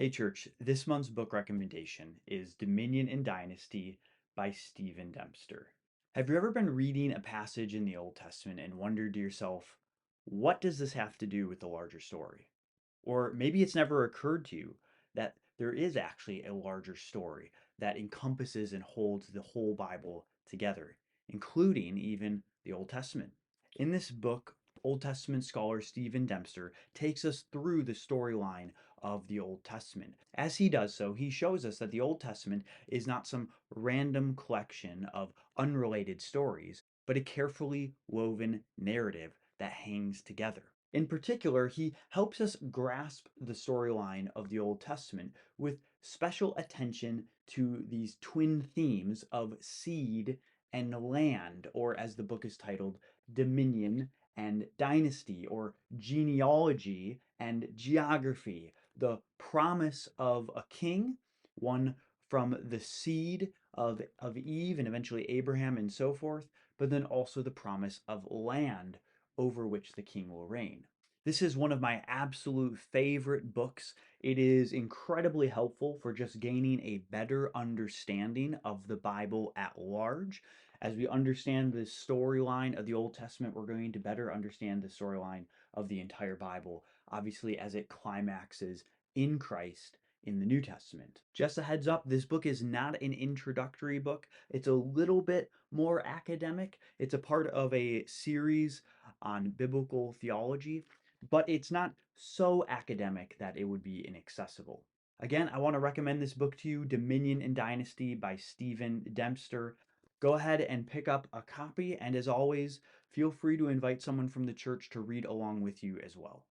Hey, church, this month's book recommendation is Dominion and Dynasty by Stephen Dempster. Have you ever been reading a passage in the Old Testament and wondered to yourself, what does this have to do with the larger story? Or maybe it's never occurred to you that there is actually a larger story that encompasses and holds the whole Bible together, including even the Old Testament. In this book, Old Testament scholar Stephen Dempster takes us through the storyline of the Old Testament. As he does so, he shows us that the Old Testament is not some random collection of unrelated stories, but a carefully woven narrative that hangs together. In particular, he helps us grasp the storyline of the Old Testament with special attention to these twin themes of seed and land, or as the book is titled, dominion and dynasty, or genealogy and geography, the promise of a king, one from the seed of Eve and eventually Abraham and so forth, but then also the promise of land over which the king will reign. This is one of my absolute favorite books. It is incredibly helpful for just gaining a better understanding of the Bible at large. As we understand the storyline of the Old Testament, we're going to better understand the storyline of the entire Bible, obviously, as it climaxes in Christ in the New Testament. Just a heads up, this book is not an introductory book. It's a little bit more academic. It's a part of a series on biblical theology, but it's not so academic that it would be inaccessible. Again, I want to recommend this book to you, Dominion and Dynasty by Stephen Dempster. Go ahead and pick up a copy, and as always, feel free to invite someone from the church to read along with you as well.